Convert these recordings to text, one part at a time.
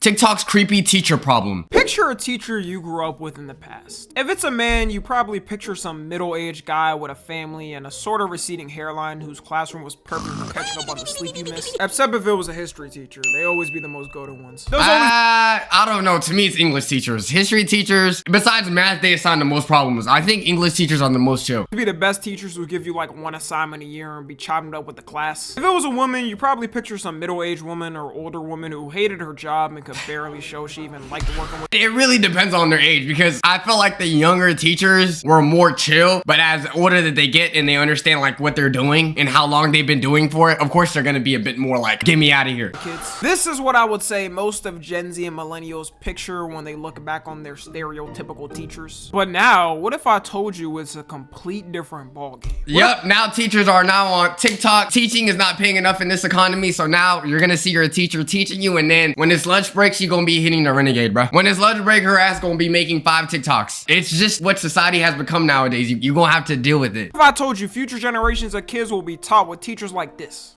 TikTok's creepy teacher problem. Picture a teacher you grew up with in the past. If it's a man, you probably picture some middle-aged guy with a family and a sort of receding hairline whose classroom was perfect for catching up on the sleep you missed. Except if it was a history teacher. They always be the most go-to ones. I don't know. To me, it's English teachers. History teachers, besides math, they assign the most problems. I think English teachers are the most chill. To be the best teachers who give you like one assignment a year and be chopping it up with the class. If it was a woman, you probably picture some middle-aged woman or older woman who hated her job and could barely show she even liked working with. It really depends on their age, because I feel like the younger teachers were more chill, but as older that they get and they understand like what they're doing and how long they've been doing for it, of course they're gonna be a bit more like, get me out of here. Kids. This is what I would say most of Gen Z and millennials picture when they look back on their stereotypical teachers. But now, what if I told you it's a complete different ballgame? Yep, now teachers are now on TikTok. Teaching is not paying enough in this economy, so now you're gonna see your teacher teaching you, and then when it's lunch break, she gonna be hitting the renegade, bro. When it's lunch break, her ass gonna be making 5 TikToks. It's just what society has become nowadays. You gonna have to deal with it. If I told you future generations of kids will be taught with teachers like this.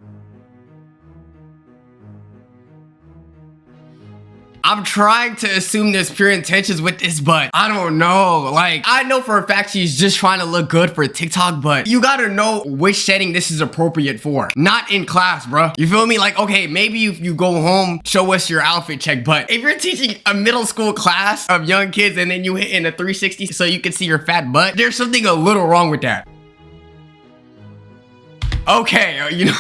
I'm trying to assume there's pure intentions with this, but I don't know. Like, I know for a fact she's just trying to look good for TikTok, but you gotta know which setting this is appropriate for. Not in class, bro. You feel me? Like, okay, maybe if you go home, show us your outfit check, but if you're teaching a middle school class of young kids and then you hit in a 360 so you can see your fat butt, there's something a little wrong with that. Okay, you know...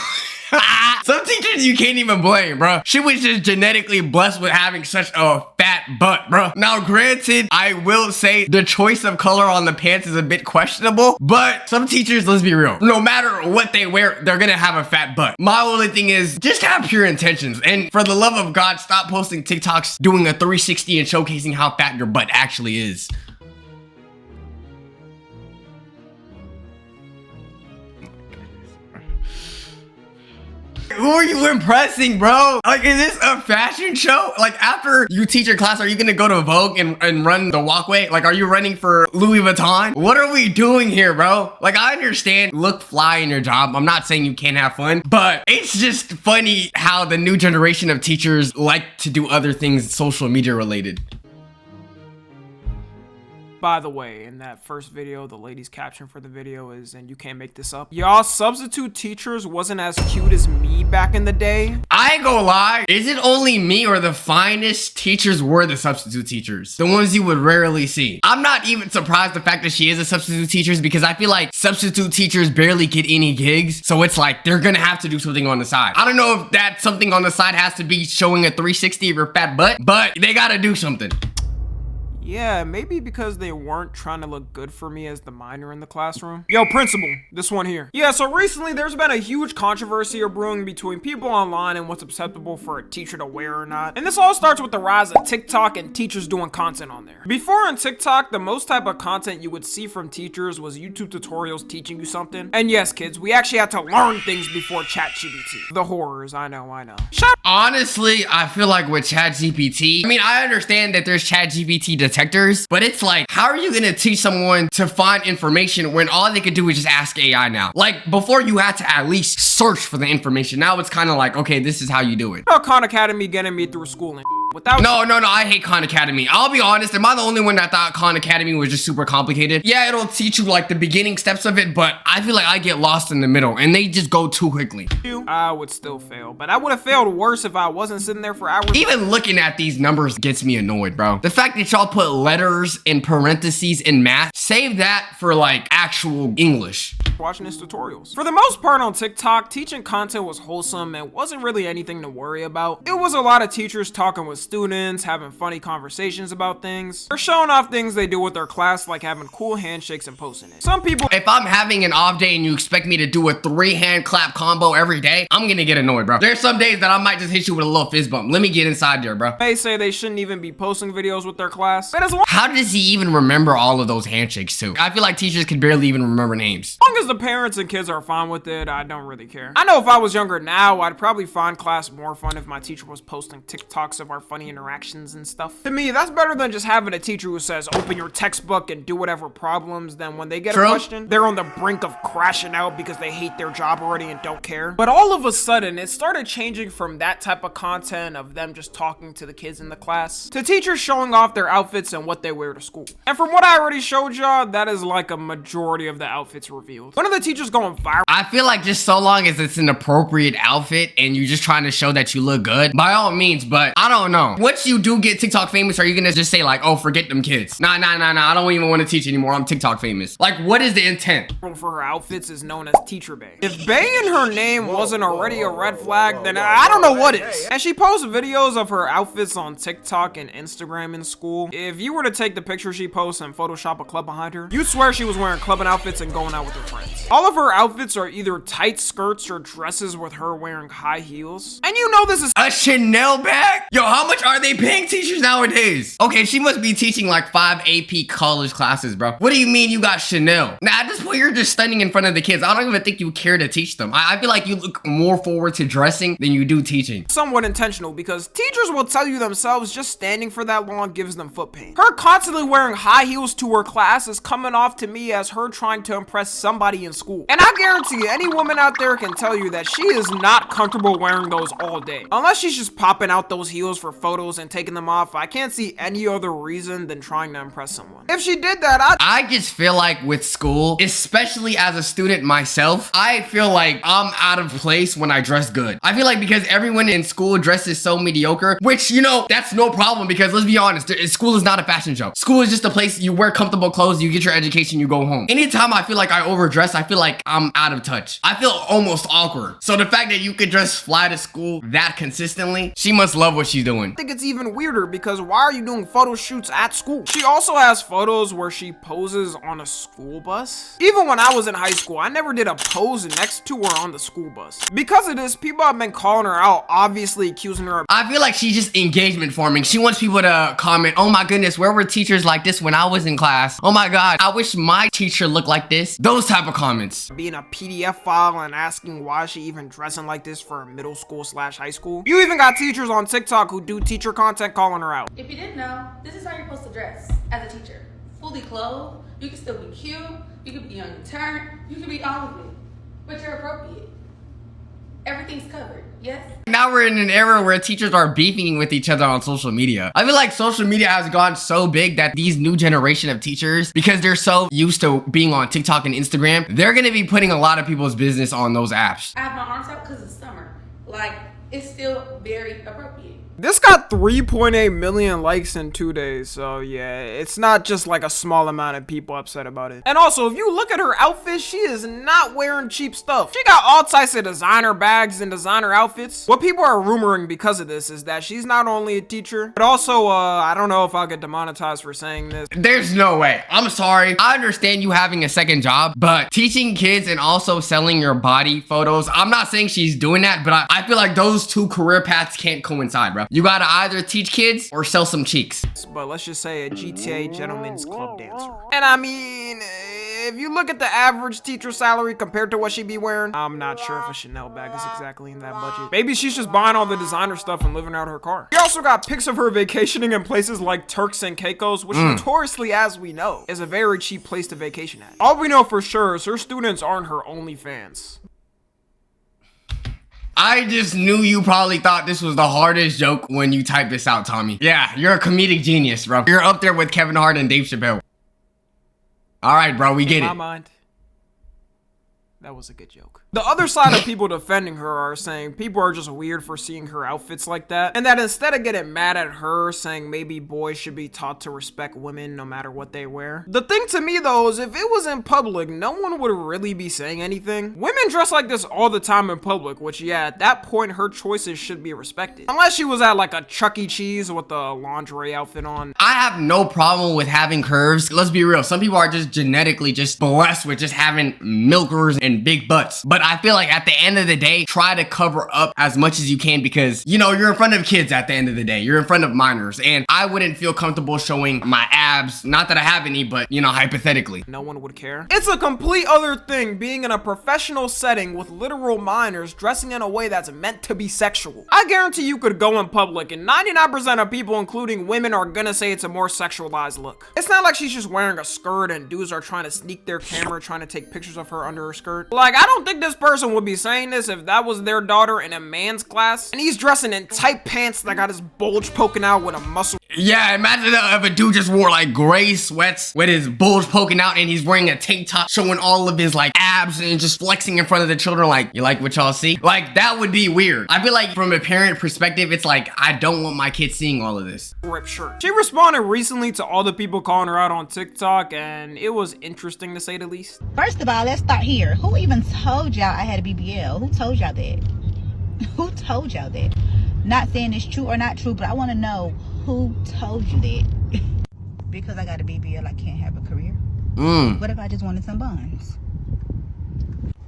Some teachers you can't even blame, bro. She was just genetically blessed with having such a fat butt, bro. Now, granted, I will say the choice of color on the pants is a bit questionable, but some teachers, let's be real, no matter what they wear, they're gonna have a fat butt. My only thing is just have pure intentions. And for the love of God, stop posting TikToks doing a 360 and showcasing how fat your butt actually is. Who are you impressing, bro? Like, is this a fashion show? Like, after you teach your class, are you gonna go to Vogue and run the walkway? Like, are you running for Louis Vuitton? What are we doing here, bro? Like, I understand look fly in your job. I'm not saying you can't have fun, but it's just funny how the new generation of teachers like to do other things social media related. By the way, in that first video, the lady's caption for the video is, and you can't make this up, y'all substitute teachers wasn't as cute as me back in the day. I ain't gonna lie, is it only me or the finest teachers were the substitute teachers? The ones you would rarely see. I'm not even surprised the fact that she is a substitute teacher, because I feel like substitute teachers barely get any gigs, so it's like they're gonna have to do something on the side. I don't know if that something on the side has to be showing a 360 of your fat butt, but they gotta do something. Yeah, maybe because they weren't trying to look good for me as the minor in the classroom. Yo, principal, this one here. Yeah, so recently there's been a huge controversy brewing between people online and what's acceptable for a teacher to wear or not. And this all starts with the rise of TikTok and teachers doing content on there. Before on TikTok, the most type of content you would see from teachers was YouTube tutorials teaching you something. And yes, kids, we actually had to learn things before ChatGPT. The horrors, I know. Honestly, I feel like with ChatGPT, I mean, I understand that there's ChatGPT detectors, but it's like, how are you gonna teach someone to find information when all they could do is just ask AI now? Like, before you had to at least search for the information. Now it's kind of like, okay, this is how you do it. Khan Academy getting me through schooling. No, I hate Khan Academy. I'll be honest, am I the only one that thought Khan Academy was just super complicated? Yeah, it'll teach you like the beginning steps of it, but I feel like I get lost in the middle and they just go too quickly. I would still fail, but I would have failed worse if I wasn't sitting there for hours. Even looking at these numbers gets me annoyed, bro. The fact that y'all put letters in parentheses in math, save that for like actual English. Watching his tutorials. For the most part on TikTok, teaching content was wholesome and wasn't really anything to worry about. It was a lot of teachers talking with students, having funny conversations about things, or showing off things they do with their class, like having cool handshakes and posting it. Some people, if I'm having an off day and you expect me to do a 3-hand clap combo every day, I'm gonna get annoyed, bro. There's some days that I might just hit you with a little fist bump. Let me get inside there, bro. They say they shouldn't even be posting videos with their class. How does he even remember all of those handshakes too? I feel like teachers can barely even remember names. As long as the parents and kids are fine with it, I don't really care. I know if I was younger now, I'd probably find class more fun if my teacher was posting TikToks of our funny interactions and stuff. To me, that's better than just having a teacher who says, open your textbook and do whatever problems. Then when they get a question, they're on the brink of crashing out because they hate their job already and don't care. But all of a sudden, it started changing from that type of content of them just talking to the kids in the class to teachers showing off their outfits and what they wear to school. And from what I already showed y'all, that is like a majority of the outfits revealed. One of the teachers going viral. I feel like just so long as it's an appropriate outfit and you're just trying to show that you look good, by all means, but I don't know. Once you do get TikTok famous, are you gonna just say like, oh, forget them kids? Nah, I don't even want to teach anymore. I'm TikTok famous. Like, what is the intent? For her outfits is known as Teacher Bay. If Bay in her name wasn't already a red flag, then I don't know what is. And she posts videos of her outfits on TikTok and Instagram in school. If you were to take the picture she posts and Photoshop a club behind her, you'd swear she was wearing clubbing outfits and going out with her friends. All of her outfits are either tight skirts or dresses with her wearing high heels. And you know this is a Chanel bag? Yo, how much are they paying teachers nowadays? Okay, she must be teaching like 5 AP college classes, bro. What do you mean you got Chanel? Now, at this point, you're just stunning in front of the kids. I don't even think you care to teach them. I feel like you look more forward to dressing than you do teaching. Somewhat intentional because teachers will tell you themselves just standing for that long gives them foot pain. Her constantly wearing high heels to her class is coming off to me as her trying to impress somebody in school. And I guarantee you, any woman out there can tell you that she is not comfortable wearing those all day. Unless she's just popping out those heels for photos and taking them off, I can't see any other reason than trying to impress someone. If she did that, I just feel like with school, especially as a student myself, I feel like I'm out of place when I dress good. I feel like because everyone in school dresses so mediocre, which, you know, that's no problem because let's be honest, school is not a fashion show. School is just a place you wear comfortable clothes, you get your education, you go home. Anytime I feel like I overdress, I feel like I'm out of touch. I feel almost awkward. So the fact that you could dress fly to school that consistently, she must love what she's doing. I think it's even weirder because why are you doing photo shoots at school? She also has photos where she poses on a school bus. Even when I was in high school, I never did a pose next to her on the school bus. Because of this, people have been calling her out, obviously accusing her of— I feel like she's just engagement farming. She wants people to comment, oh my goodness, where were teachers like this when I was in class? Oh my God, I wish my teacher looked like this. Those type of comments. Being a PDF file and asking why she even dressing like this for middle school / high school. You even got teachers on TikTok who do teacher content calling her out. If you didn't know, this is how you're supposed to dress as a teacher. Fully clothed, you can still be cute, you can be on your turn, you can be all of it, but you're appropriate. Everything's covered, yes? Now we're in an era where teachers are beefing with each other on social media. I feel like social media has gone so big that these new generation of teachers, because they're so used to being on TikTok and Instagram, they're gonna be putting a lot of people's business on those apps. I have my arms out because it's summer. Like, it's still very appropriate. This got 3.8 million likes in 2 days, so yeah, it's not just like a small amount of people upset about it. And also, if you look at her outfit, she is not wearing cheap stuff. She got all types of designer bags and designer outfits. What people are rumoring because of this is that she's not only a teacher, but also, I don't know if I'll get demonetized for saying this. There's no way. I'm sorry. I understand you having a second job, but teaching kids and also selling your body photos, I'm not saying she's doing that, but I feel like those two career paths can't coincide, bro. You gotta either teach kids or sell some cheeks. But let's just say a GTA gentleman's club dancer. And I mean, if you look at the average teacher salary compared to what she be wearing, I'm not sure if a Chanel bag is exactly in that budget. Maybe she's just buying all the designer stuff and living out her car. We also got pics of her vacationing in places like Turks and Caicos, which notoriously, as we know, is a very cheap place to vacation at. All we know for sure is her students aren't her only fans. I just knew you probably thought this was the hardest joke when you typed this out, Tommy. Yeah, you're a comedic genius, bro. You're up there with Kevin Hart and Dave Chappelle. All right, bro, we get it. In my mind, that was a good joke. The other side of people defending her are saying people are just weird for seeing her outfits like that, and that instead of getting mad at her saying maybe boys should be taught to respect women no matter what they wear. The thing to me though is if it was in public, no one would really be saying anything. Women dress like this all the time in public, which yeah, at that point her choices should be respected. Unless she was at like a Chuck E. Cheese with a lingerie outfit on. I have no problem with having curves. Let's be real. Some people are just genetically just blessed with just having milkers and big butts. But I feel like at the end of the day, try to cover up as much as you can because, you know, you're in front of kids at the end of the day. You're in front of minors. And I wouldn't feel comfortable showing my ass abs. Not that I have any, but you know, hypothetically. No one would care. It's a complete other thing being in a professional setting with literal minors dressing in a way that's meant to be sexual. I guarantee you could go in public and 99% of people, including women, are gonna say it's a more sexualized look. It's not like she's just wearing a skirt and dudes are trying to sneak their camera, trying to take pictures of her under her skirt. Like, I don't think this person would be saying this if that was their daughter in a man's class and he's dressing in tight pants that got his bulge poking out with a muscle. Yeah, imagine if a dude just wore like gray sweats with his bulge poking out and he's wearing a tank top showing all of his like abs and just flexing in front of the children like, you like what y'all see? Like, that would be weird. I feel like from a parent perspective, it's like, I don't want my kids seeing all of this. Rip shirt. She responded recently to all the people calling her out on TikTok, and it was interesting to say the least. First of all, let's start here. Who even told y'all I had a BBL? Who told y'all that? Who told y'all that? Not saying it's true or not true, but I want to know who told you that. Because I got a BBL, I can't have a career. What if I just wanted some buns?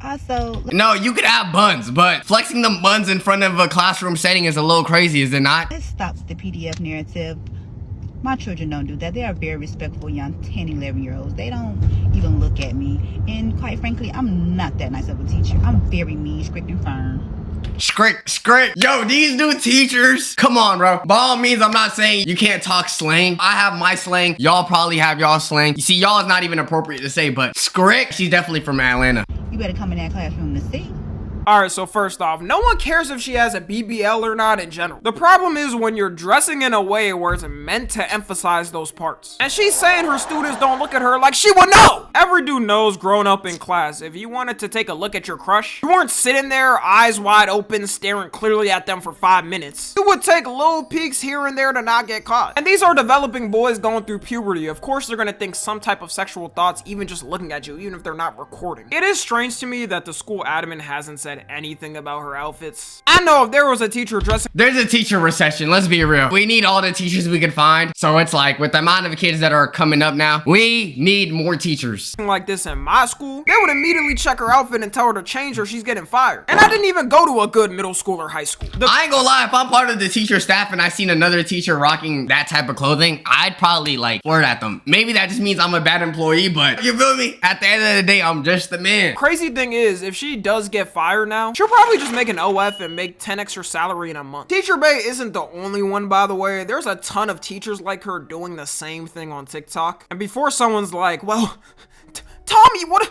Also, no, you could have buns, but flexing them buns in front of a classroom setting is a little crazy, is it not? let's stop the PDF narrative. My children don't do that. They are very respectful young 10, 11-year-olds. They don't even look at me. And quite frankly, I'm not that nice of a teacher. I'm very mean, strict, and firm. Strict. Yo, these new teachers. Come on, bro. By all means, I'm not saying you can't talk slang. I have my slang. Y'all probably have y'all slang. You see, y'all is not even appropriate to say, but strict, she's definitely from Atlanta. You better come in that classroom to see. Alright, so first off, no one cares if she has a BBL or not in general. The problem is when you're dressing in a way where it's meant to emphasize those parts. And she's saying her students don't look at her like she would know! Every dude knows growing up in class, if you wanted to take a look at your crush, you weren't sitting there, eyes wide open, staring clearly at them for 5 minutes. You would take little peeks here and there to not get caught. And these are developing boys going through puberty. Of course they're gonna think some type of sexual thoughts even just looking at you, even if they're not recording. It is strange to me that the school admin hasn't said anything about her outfits. I know if there was a teacher dressing— There's a teacher recession, let's be real. We need all the teachers we can find. So it's like, with the amount of kids that are coming up now, we need more teachers. like this in my school, they would immediately check her outfit and tell her to change or she's getting fired. And I didn't even go to a good middle school or high school. I ain't gonna lie, if I'm part of the teacher staff and I seen another teacher rocking that type of clothing, I'd probably like flirt at them. Maybe that just means I'm a bad employee, but you feel me? At the end of the day, I'm just the man. Crazy thing is, if she does get fired now, she'll probably just make an OF and make 10 extra salary in a month. Teacher Bay isn't the only one, by the way. There's a ton of teachers like her doing the same thing on TikTok. And before someone's like, well, Tommy, what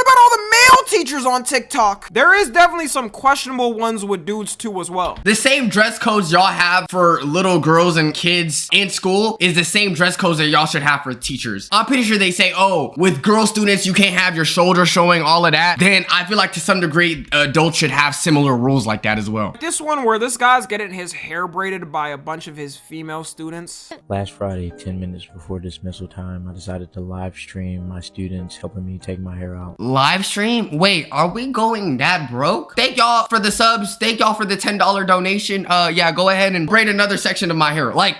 about all the male teachers on TikTok? There is definitely some questionable ones with dudes too as well. The same dress codes y'all have for little girls and kids in school is the same dress codes that y'all should have for teachers. I'm pretty sure they say, oh, with girl students, you can't have your shoulders showing, all of that. Then I feel like to some degree, adults should have similar rules like that as well. This one where this guy's getting his hair braided by a bunch of his female students. Last Friday, 10 minutes before dismissal time, I decided to live stream my students helping me take my hair out. Live stream? Wait, are we going that broke? Thank y'all for the subs. Thank y'all for the $10 donation. Yeah, go ahead and braid another section of my hair. Like,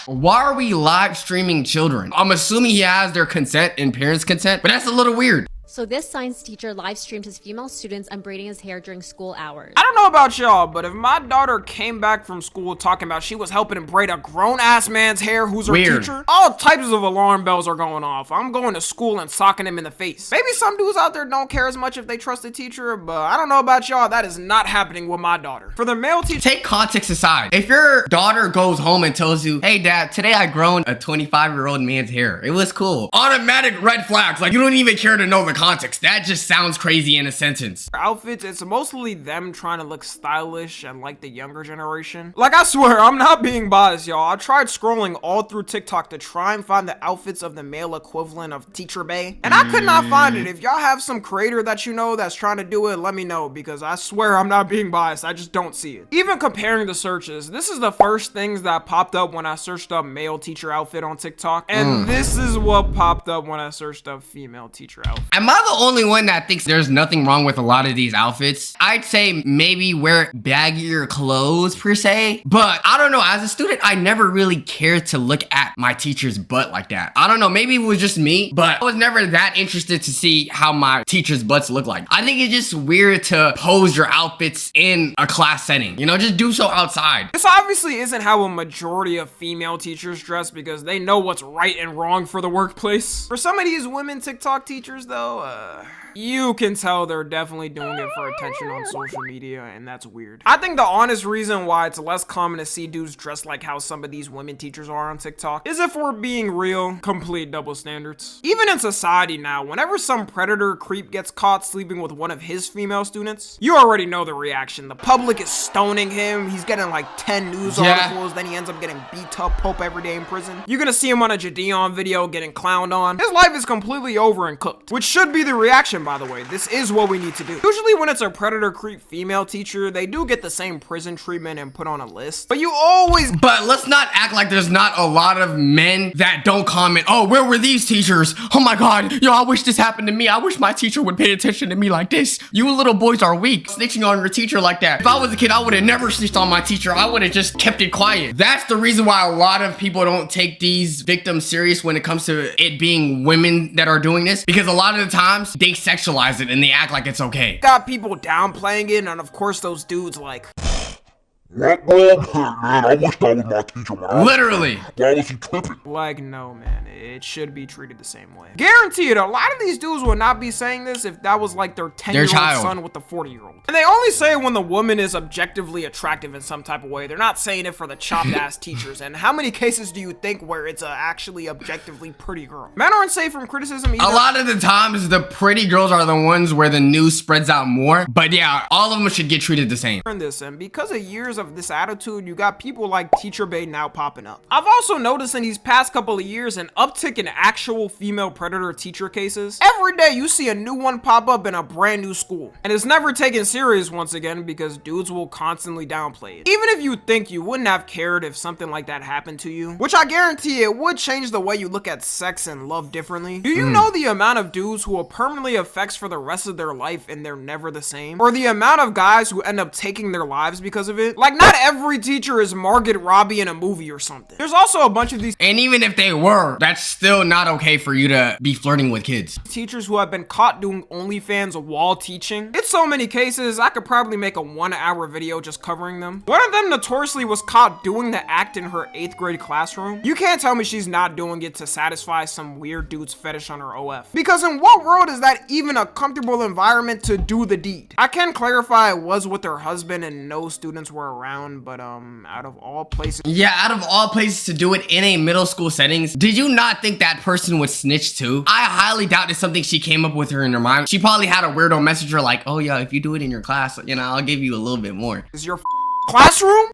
why are we live streaming children? I'm assuming he has their consent and parents' consent, but that's a little weird. So this science teacher live streamed his female students unbraiding his hair during school hours. I don't know about y'all, but if my daughter came back from school talking about she was helping him braid a grown-ass man's hair who's her teacher, all types of alarm bells are going off. I'm going to school and socking him in the face. Maybe some dudes out there don't care as much if they trust a teacher, but I don't know about y'all, that is not happening with my daughter. For the male teacher— Take context aside. If your daughter goes home and tells you, hey dad, today I grown a 25-year-old man's hair. It was cool. Automatic red flags. Like, you don't even care to know the context. That just sounds crazy in a sentence. Outfits, it's mostly them trying to look stylish and like the younger generation. Like, I swear, I'm not being biased, y'all. I tried scrolling all through TikTok to try and find the outfits of the male equivalent of Teacher Bay, and I could not find it. If y'all have some creator that you know that's trying to do it, let me know, because I swear I'm not being biased. I just don't see it. Even comparing the searches, this is the first things that popped up when I searched up male teacher outfit on TikTok, and this is what popped up when I searched up female teacher outfit. Am I the only one that thinks there's nothing wrong with a lot of these outfits? I'd say maybe wear baggier clothes per se, but I don't know. As a student, I never really cared to look at at my teacher's butt like that. I don't know, maybe it was just me, but I was never that interested to see how my teacher's butts look like. I think it's just weird to pose your outfits in a class setting. You know, just do so outside. This obviously isn't how a majority of female teachers dress because they know what's right and wrong for the workplace. For some of these women TikTok teachers though, you can tell they're definitely doing it for attention on social media, and that's weird. I think the honest reason why it's less common to see dudes dressed like how some of these women teachers are on TikTok is, if we're being real, complete double standards. Even in society now, whenever some predator creep gets caught sleeping with one of his female students, you already know the reaction. The public is stoning him, he's getting like 10 news articles, then he ends up getting beat up Pope every day in prison. You're gonna see him on a Jadeon video getting clowned on. His life is completely over and cooked, which should be the reaction, by the way. This is what we need to do. Usually when it's a predator creep female teacher, they do get the same prison treatment and put on a list, but you always— But let's not act like there's not a lot of men that don't comment, oh, where were these teachers? Oh my God, yo, I wish this happened to me. I wish my teacher would pay attention to me like this. You little boys are weak, snitching on your teacher like that. If I was a kid, I would have never snitched on my teacher. I would have just kept it quiet. That's the reason why a lot of people don't take these victims serious when it comes to it being women that are doing this, because a lot of the times they sexualize it and they act like it's okay. got people downplaying it, and of course those dudes like, What, bro? Man, I wish that was my teacher, man. Literally. Why was he tripping? like, no man, it should be treated the same way. Guarantee it, a lot of these dudes would not be saying this if that was like their 10-year-old son with a 40-year-old. And they only say it when the woman is objectively attractive in some type of way. They're not saying it for the chopped ass teachers. And how many cases do you think where it's a actually objectively pretty girl? Men aren't safe from criticism either. A lot of the times the pretty girls are the ones where the news spreads out more, but yeah, all of them should get treated the same. And because of years of this attitude, you got people like Teacher Bay now popping up. I've also noticed in these past couple of years an uptick in actual female predator teacher cases. Every day you see a new one pop up in a brand new school, and it's never taken serious once again because dudes will constantly downplay it. Even if you think you wouldn't have cared if something like that happened to you, which I guarantee it would change the way you look at sex and love differently. Do you know the amount of dudes who will permanently affect for the rest of their life and they're never the same? Or the amount of guys who end up taking their lives because of it? Like, not every teacher is Margot Robbie in a movie or something. There's also a bunch of these— And even if they were, that's still not okay for you to be flirting with kids. teachers who have been caught doing OnlyFans while teaching. It's so many cases, I could probably make a 1-hour video just covering them. One of them notoriously was caught doing the act in her 8th grade classroom. You can't tell me she's not doing it to satisfy some weird dude's fetish on her OF. Because in what world is that even a comfortable environment to do the deed? I can clarify it was with her husband and no students were around, but out of all places— Yeah, out of all places to do it in a middle school settings, did you not think that person would snitch too? I highly doubt it's something she came up with her in her mind. She probably had a weirdo message her like, oh yeah, if you do it in your class, you know, I'll give you a little bit more. is your classroom?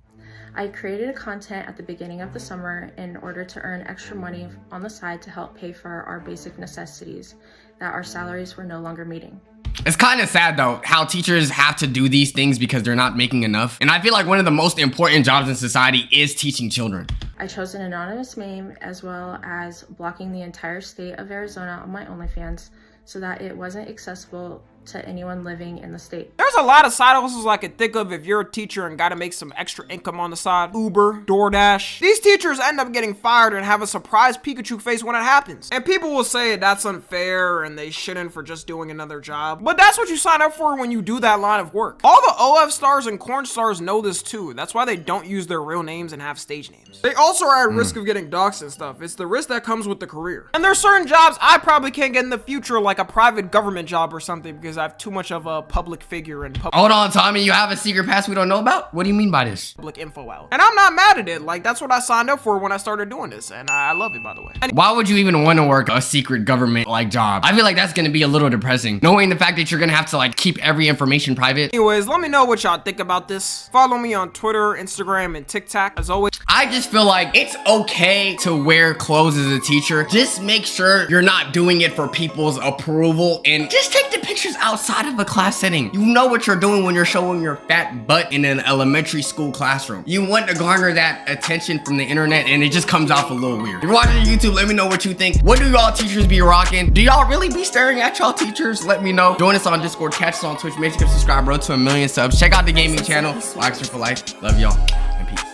I created content at the beginning of the summer in order to earn extra money on the side to help pay for our basic necessities that our salaries were no longer meeting. It's kind of sad though, how teachers have to do these things because they're not making enough. And I feel like one of the most important jobs in society is teaching children. I chose an anonymous meme as well as blocking the entire state of Arizona on my OnlyFans so that it wasn't accessible to anyone living in the state. There's a lot of side hustles I could think of if you're a teacher and gotta make some extra income on the side. Uber, DoorDash. These teachers end up getting fired and have a surprise Pikachu face when it happens. And people will say that's unfair and they shouldn't for just doing another job. But that's what you sign up for when you do that line of work. All the OF stars and corn stars know this too. That's why they don't use their real names and have stage names. They also are at risk of getting doxxed and stuff. It's the risk that comes with the career. And there's certain jobs I probably can't get in the future, like a private government job or something, because I have too much of a public figure and Hold on, Tommy, you have a secret pass we don't know about? What do you mean by this? public info out. And I'm not mad at it. Like, that's what I signed up for when I started doing this, and I love it, by the way. And Why would you even want to work a secret government like job? I feel like that's gonna be a little depressing, knowing the fact that you're gonna have to like keep every information private. anyways, let me know what y'all think about this. Follow me on Twitter, Instagram, and TikTok. As always, I just feel like it's okay to wear clothes as a teacher. Just make sure you're not doing it for people's approval, and just take the pictures outside of a class setting. You know what you're doing when you're showing your fat butt in an elementary school classroom. You want to garner that attention from the internet, and it just comes off a little weird. If you're watching YouTube, let me know what you think. What do y'all teachers be rocking? Do y'all really be staring at y'all teachers? Let me know. Join us on Discord, catch us on Twitch. Make sure you subscribe, bro, to 1 million subs. Check out the gaming channel. Waxer for life. Love y'all, and peace.